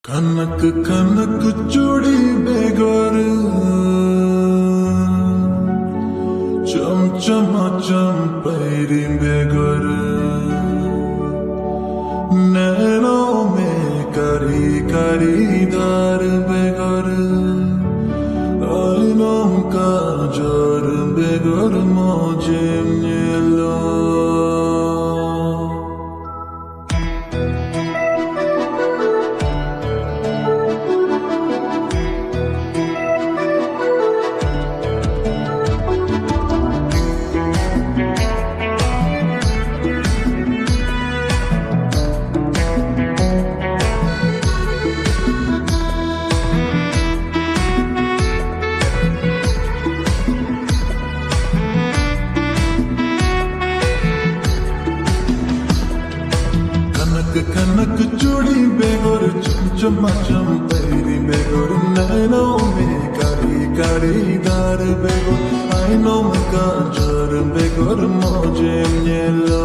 कनक कनक चूड़ी बेगोर चम चमा चम पैरी बेगोर नैनों में करी करी दार बेगोर आईनों का जोर बेगोर मौजे लो कनक चूड़ी बेगोर चमचमा चम पैरी बेगोर नैनों में कारी कारी दार बेगोर आईनों में काजर बेगोर मौजे लो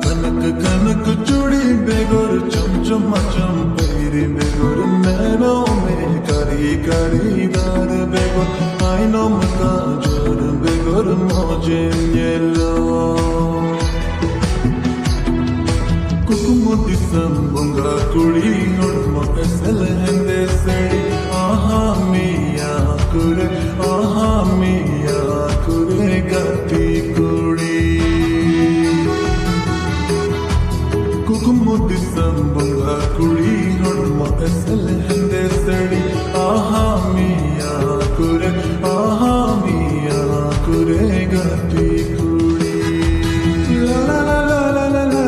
कनक कनक चूड़ी बेगोर चमचमा चम पैरी बेगोर नैनों में कारी कारी दार बेगोर आईनों में काजर बेगोर मौजे लो कुकुमुदी संबुंगा कुड़ी उड़मा ऐसल हंदे सड़ी आहा मिया कुरे गाती कुड़ी कुकुमुदी संबुंगा कुड़ी उड़मा ऐसल हंदे सड़ी आहा मिया कुरे गाती कुड़ी ला ला ला ला ला ला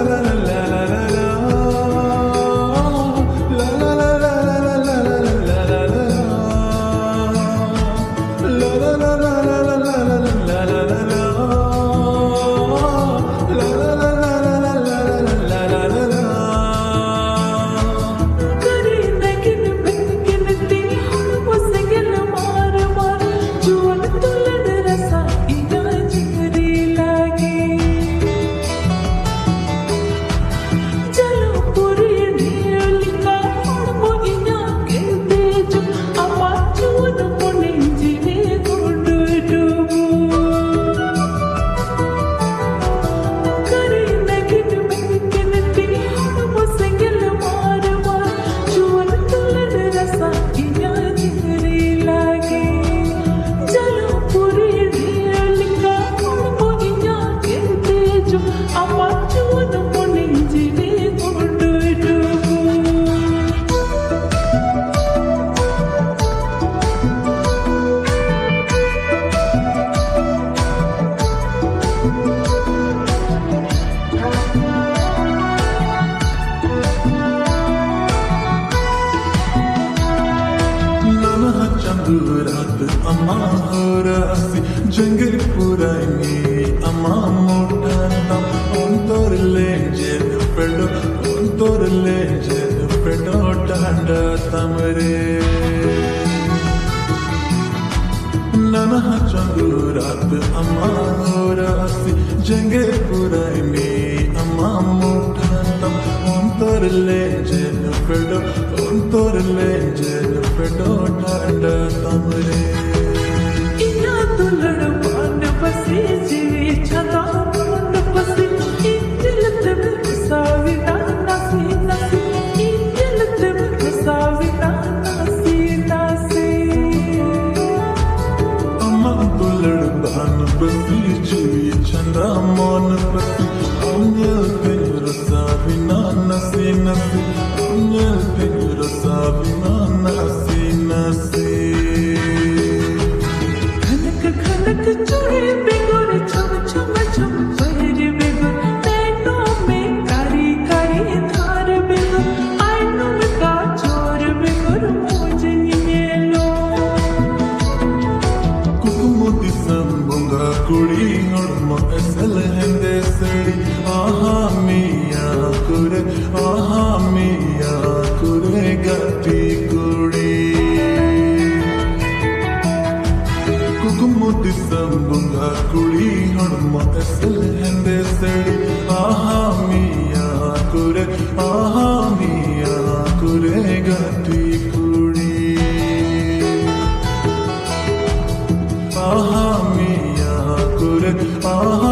रात अम्मा हो रासी जंगल पुरानी अम्मा मोटा तम तोर ले जे पेडो टांडा तमरे नना चंदू रात अम्मा हो रासी जंगल पुरानी अम्मा मोटा तम तोर ले जे पेडो टांडा तमरे इना दुलड़ पान बसी जीवी छदा मुंड बसी इंदिलत में साविना नसी नसी इंदिलत में साविना नसी नसी अम्मा दुलड़ पान बसी जीवी छदा मन बसी अंजल तेरो साविना नसी नसी अंजल तेरो साविना नसी नसी खनक चूड़ी बेगोर चम चम चम पैरी बेगोर नैनों में कारी कारी धार बेगोर आईनों में काजर बेगोर मौजे लो कुकुमुदी संबुंगा कुड़ी उड़मा ऐसल हंदे सड़ी आहा मिया कुरे गाती कुड़ी आहा मिया गुर आहा